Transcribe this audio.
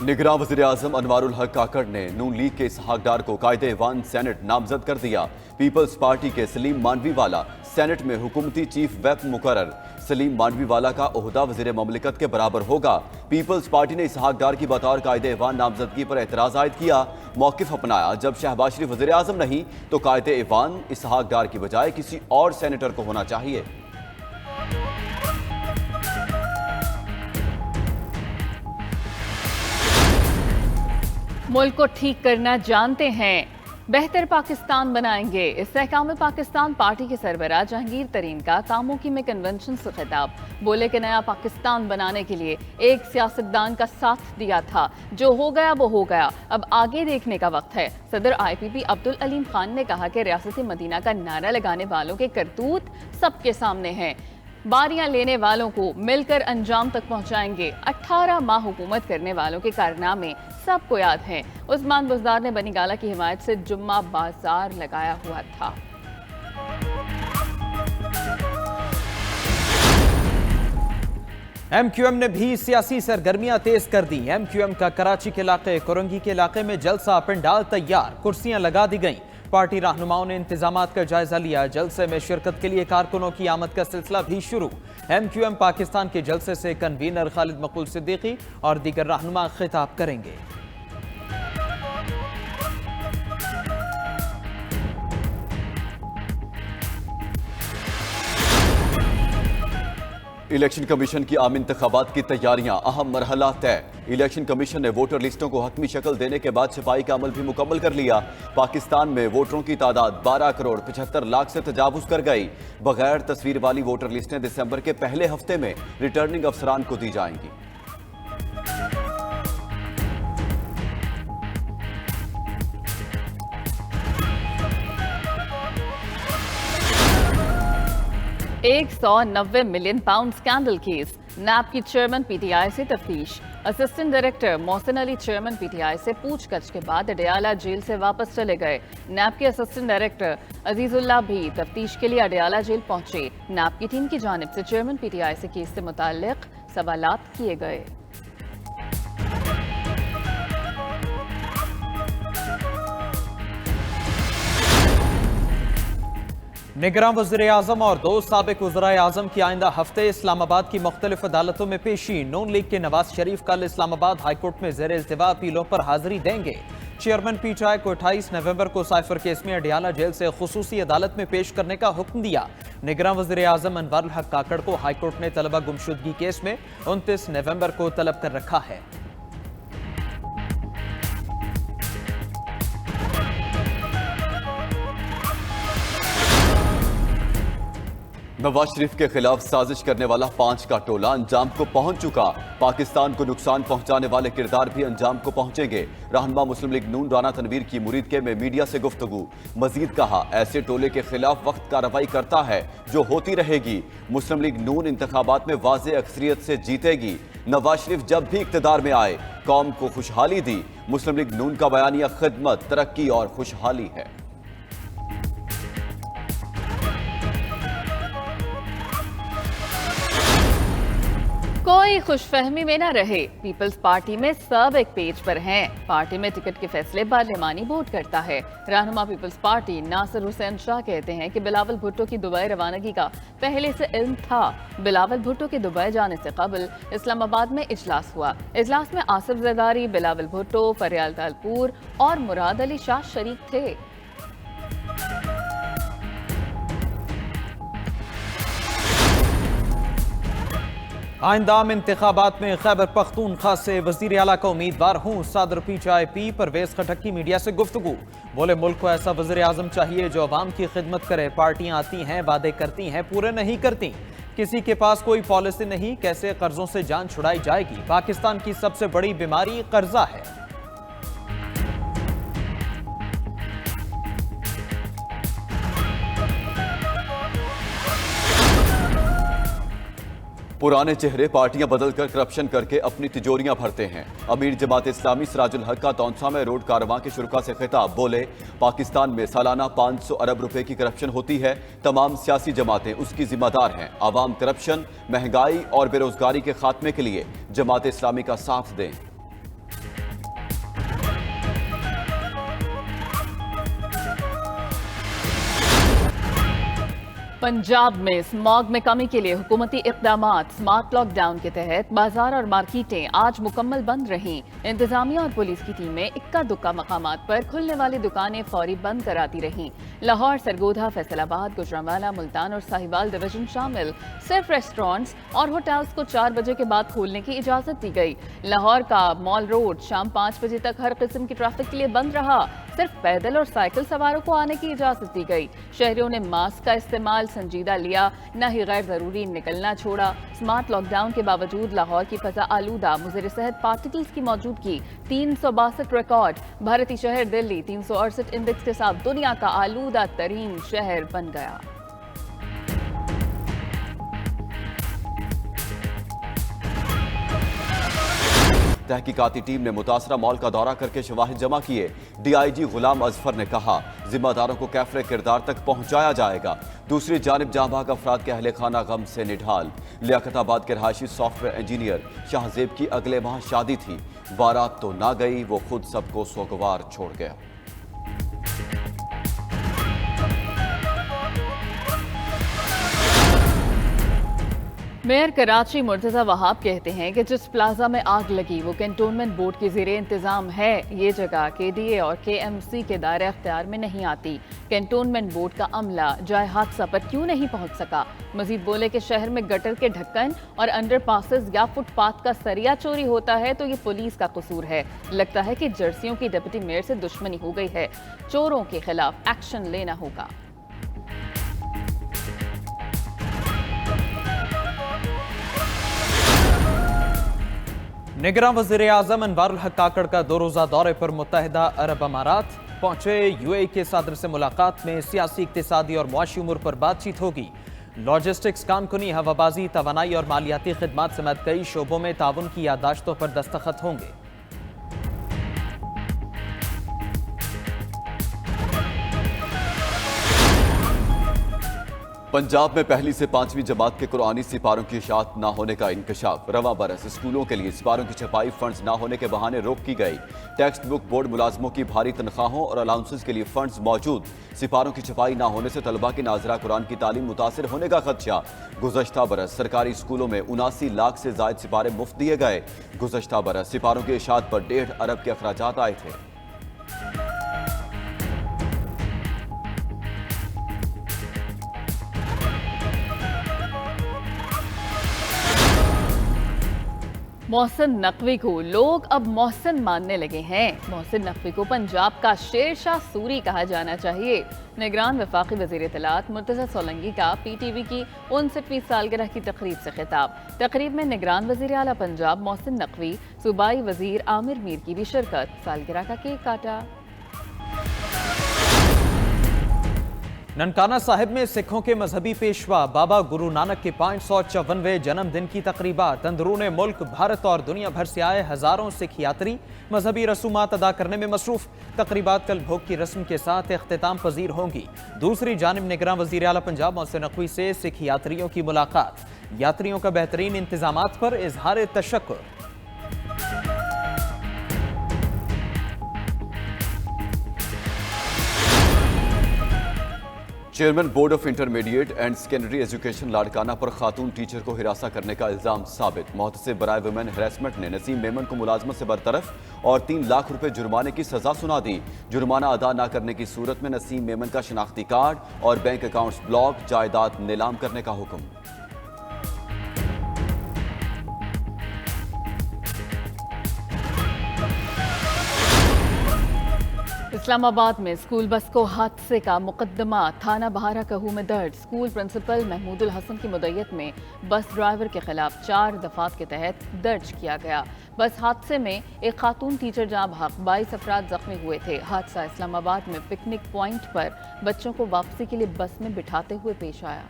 निगरान वज़ीर-ए-आज़म अनवारुल हक काकड़ ने नून लीग के इसहाक डार को कायदे-ए-ईवान सेनेट नामजद कर दिया। पीपल्स पार्टी के सलीम मानवीवाला सेनेट में हुकूमती चीफ व्हिप मुकर्रर। सलीम मानवीवाला का ओहदा वज़ीर ममलिकत के बराबर होगा। पीपल्स पार्टी ने इसहाक डार की बतौर कायदे-ए-ईवान नामजदगी पर एतराज़ आयद किया, मौक़िफ़ अपनाया। जब शहबाज शरीफ वज़ीर-ए-आज़म नहीं तो कायदे-ए-ईवान इसहाक डार की बजाय किसी और सेनेटर को होना चाहिए। मुल्क को ठीक करना जानते हैं, बेहतर पाकिस्तान बनाएंगे। इस्तेहकाम पाकिस्तान पार्टी के सरबराह जहांगीर तरीन का कामोकी में कन्वेंशन से खिताब। बोले कि नया पाकिस्तान बनाने के लिए एक सियासतदान का साथ दिया था, जो हो गया वो हो गया, अब आगे देखने का वक्त है। सदर IPP अब्दुल अलीम खान ने कहा कि रियासत मदीना का नारा लगाने वालों के करतूत सबके सामने हैं, बारियां लेने वालों को मिलकर अंजाम तक पहुंचाएंगे। 18 माह हुकूमत करने वालों के कारनामे सबको याद हैं। उस्मान बुज़दार ने बनी गाला की हिमायत से जुम्मा बाजार लगाया हुआ था। MQM ने भी सियासी सरगर्मियां तेज कर दी। MQM का कराची के इलाके कोरंगी के इलाके में जलसा पंडाल तैयार, कुर्सियां लगा दी गईं। पार्टी रहनुमाओं ने इंतजामात का जायजा लिया। जलसे में शिरकत के लिए कारकुनों की आमद का सिलसिला भी शुरू। MQM पाकिस्तान के जलसे से कन्वीनर खालिद मकबूल सिद्दीकी और दीगर रहनुमा खिताब करेंगे। इलेक्शन कमीशन की आम इंतखाबात की तैयारियां अहम मरहला तय। इलेक्शन कमीशन ने वोटर लिस्टों को हतमी शक्ल देने के बाद छपाई का अमल भी मुकम्मल कर लिया। पाकिस्तान में वोटरों की तादाद 12 करोड़ 75 लाख से तजावुज कर गई। बगैर तस्वीर वाली वोटर लिस्टें दिसंबर के पहले हफ्ते में रिटर्निंग अफसरान को दी जाएंगी। £190 मिलियन स्कैंडल केस। नैब की चेयरमैन PTI से तफ्तीश। Assistant director Mohsin Ali chairman PTI से पूछताछ के बाद अडयाला जेल से वापस चले गए। नैब के असिस्टेंट डायरेक्टर अजीजुल्लाह भी तफ्तीश के लिए अडयाला जेल पहुंचे। नैब की टीम की जानिब से चेयरमैन PTI से केस से मुताल्लिक सवालात किए गए। निगरान वज़ीर-ए-आज़म और 2 साबिक वज़ीर-ए-आज़म की आइंदा हफ्ते इस्लामाबाद की मुख्तलिफ अदालतों में पेशी। नून लीग के नवाज शरीफ कल इस्लामाबाद हाईकोर्ट में ज़ेर इल्तिवा अपीलों पर हाजिरी देंगे। चेयरमैन PTI को 28 नवंबर को साइफर केस में अडयाला जेल से खुसूसी अदालत में पेश करने का हुक्म दिया। निगरान वज़ीर-ए-आज़म अनवारुल हक काकड़ को हाईकोर्ट ने तलबा गुमशुदगी केस में 29 नवंबर को तलब कर रखा है। नवाज शरीफ के खिलाफ साजिश करने वाला 5 का टोला अंजाम को पहुंच चुका। पाकिस्तान को नुकसान पहुंचाने वाले किरदार भी अंजाम को पहुंचेंगे। रहनुमा मुस्लिम लीग नून राना तनवीर की मुरीदके में मीडिया से गुफ्तगू। मजीद कहा, ऐसे टोले के खिलाफ वक्त कार्रवाई करता है जो होती रहेगी। मुस्लिम लीग नून इंतखाबात में वाज़े अक्सरियत से जीतेगी। नवाज शरीफ जब भी इख्तिदार में आए कौम को खुशहाली दी। मुस्लिम लीग नून का बयानिया खिदमत, तरक्की और खुशहाली है। कोई खुशफहमी में न रहे, पीपल्स पार्टी में सब एक पेज पर हैं। पार्टी में टिकट के फैसले पार्लिमानी वोट करता है। रहनुमा पीपल्स पार्टी नासिर हुसैन शाह कहते हैं कि बिलावल भुट्टो की दुबई रवानगी का पहले से इल्म था। बिलावल भुट्टो के दुबई जाने से कबल इस्लामाबाद में इजलास हुआ। इजलास में आसिफ जरदारी, बिलावल भुट्टो, फरियाल तालपुर और मुराद अली शाह शरीक थे। आइंदाम इंतखाबात में खैबर पख्तूनख्वा से वजीर आला का उम्मीदवार हूँ। सदर PTI परवेज खटक की मीडिया से गुफ्तगू। बोले, मुल्क को ऐसा वजीर आजम चाहिए जो अवाम की खिदमत करे। पार्टियां आती हैं, वादे करती हैं, पूरे नहीं करती। किसी के पास कोई पॉलिसी नहीं, कैसे कर्जों से जान छुड़ाई जाएगी। पाकिस्तान की सबसे बड़ी बीमारी कर्जा है। पुराने चेहरे पार्टियां बदलकर करप्शन करके अपनी तिजोरियां भरते हैं। अमीर जमात इस्लामी सिराजुल हक का तौंसा में रोड कारवां के शुरका से खिताब। बोले, पाकिस्तान में सालाना 500 अरब रुपए की करप्शन होती है। तमाम सियासी जमातें उसकी जिम्मेदार हैं। आवाम करप्शन, महंगाई और बेरोजगारी के खात्मे के लिए जमात इस्लामी का साथ दें। पंजाब में स्मॉग में कमी के लिए हुकूमती इक़दामात। स्मार्ट लॉकडाउन के तहत बाजार और मार्केटें आज मुकम्मल बंद रहीं। इंतजामिया और पुलिस की टीमें इक्का दुक्का मकामात पर खुलने वाली दुकानें फौरी बंद कराती रहीं। लाहौर, सरगोधा, फैसलाबाद, गुजरांवाला, मुल्तान और साहिवाल डिवीजन शामिल सिर्फ रेस्टोरेंट्स और होटल्स को 4 बजे के बाद खोलने की इजाजत दी गई। लाहौर का मॉल रोड शाम 5 बजे तक हर किस्म की ट्रैफिक के लिए बंद रहा। सिर्फ पैदल और साइकिल सवारों को आने की इजाजत दी गई। शहरियों ने मास्क का इस्तेमाल संजीदा लिया, न ही गैर जरूरी निकलना छोड़ा। स्मार्ट लॉकडाउन के बावजूद लाहौर की फजा आलूदा मुज़र सेहत पार्टिकल्स की मौजूदगी 362 रिकॉर्ड। भारतीय शहर दिल्ली 368 इंडेक्स के साथ दुनिया का आलूदा तरीन शहर बन गया। तहकीकाती टीम ने मुतासरा मॉल का दौरा करके शवाहिद जमा किए। DIG गुलाम अजफर ने कहा, जिम्मेदारों को कैफरे किरदार तक पहुंचाया जाएगा। दूसरी जानिब जहां भाग अफराद के अहले खाना गम से निढाल। लियाकताबाद के रहायशी सॉफ्टवेयर इंजीनियर शाहजेब की अगले माह शादी थी। बारात तो ना गई, वो खुद सबको सोगवार छोड़ गया। मेयर कराची मुर्तजा वहाब कहते हैं कि जिस प्लाजा में आग लगी वो कैंटोनमेंट बोर्ड के ज़ेरे इंतजाम है। ये जगह KDA और KMC के दायरे अख्तियार में नहीं आती। कैंटोनमेंट बोर्ड का अमला जाए हादसा पर क्यों नहीं पहुंच सका। मजीद बोले कि शहर में गटर के ढक्कन और अंडरपासेस या फुटपाथ का सरिया चोरी होता है तो ये पुलिस का कसूर है। लगता है कि जर्सियों की डिप्टी मेयर से दुश्मनी हो गई है। चोरों के खिलाफ एक्शन लेना होगा। निगरान वज़ीर आज़म अनवारुल हक काकड़ का 2 रोज़ा दौरे पर मुत्तहिदा अरब अमारात पहुंचे। UAE के सदर से मुलाकात में सियासी, इक्तिसादी और मुआशी उमूर पर बातचीत होगी। लॉजिस्टिक्स, कानकुनी, हवाबाजी, तवानाई और मालियाती खिदमात समेत कई शोबों में ताउन की यादाश्तों पर दस्तखत होंगे। पंजाब में पहली से 5वीं जमात के कुरानी सिपारों की इशाअत न होने का इंकशाफ। रवा बरस स्कूलों के लिए सिपारों की छपाई फंड्स न होने के बहाने रोक की गई। टेक्स्ट बुक बोर्ड मुलाजमों की भारी तनख्वाहों और अलाउंसेस के लिए फंड्स मौजूद। सिपारों की छपाई न होने से तलबा की नाजरा कुरान की तालीम मुतासिर होने का खदशा। गुज़श्ता बरस सरकारी स्कूलों में 79 लाख से जायद सिपारे मुफ्त दिए गए। गुज़श्ता बरस सिपारों की इशाअत पर 1.5 अरब के अखराजात आए थे। मोहसिन नकवी को लोग अब मोहसिन मानने लगे हैं। मोहसिन नकवी को पंजाब का शेरशाह सूरी कहा जाना चाहिए। निगरान वफाकी वज़ीर इत्तलात मुर्तज़ा सोलंकी का PTV की 59वीं सालगिरह की तकरीब से खिताब। तकरीब में निगरान वज़ीर आला पंजाब मोहसिन नकवी, सूबाई वज़ीर आमिर मीर की भी शिरकत। सालगिरह का केक काटा। ननकाना साहिब में सिखों के मजहबी पेशवा बाबा गुरु नानक के 554वें जन्मदिन की तकरीबात। अंदरून मुल्क, भारत और दुनिया भर से आए हजारों सिख यात्री मजहबी रसूमात अदा करने में मसरूफ। तकरीबात कल भोग की रस्म के साथ इख्तिताम पजीर होंगी। दूसरी जानिब निगरान वज़ीर आला पंजाब मोहसिन नकवी से सिख यात्रियों की मुलाकात। यात्रियों का बेहतरीन इंतजामात पर इजहार तशक्कुर। Chairman board of intermediate and secondary education Larkana पर खातून टीचर को हिरासा करने का इल्जाम साबित। मोहतसिब बराए वुमेन हैरेसमेंट ने नसीम मेमन को मुलाजमत से बरतरफ और 3 लाख रुपए जुर्माने की सजा सुना दी। जुर्माना अदा न करने की सूरत में नसीम मेमन का शनाख्ती कार्ड और बैंक अकाउंट्स ब्लॉक, जायदाद नीलाम करने का हुक्म। इस्लामाबाद में स्कूल बस को हादसे का मुकदमा थाना बहारा कहू में दर्ज। स्कूल प्रिंसिपल महमूदुल हसन की मुद्दत में बस ड्राइवर के खिलाफ 4 दफात के तहत दर्ज किया गया। बस हादसे में एक खातून टीचर जाँ भाग 22 अफराद जख्मी हुए थे। हादसा इस्लामाबाद में पिकनिक पॉइंट पर बच्चों को वापसी के लिए बस में बिठाते हुए पेश आया।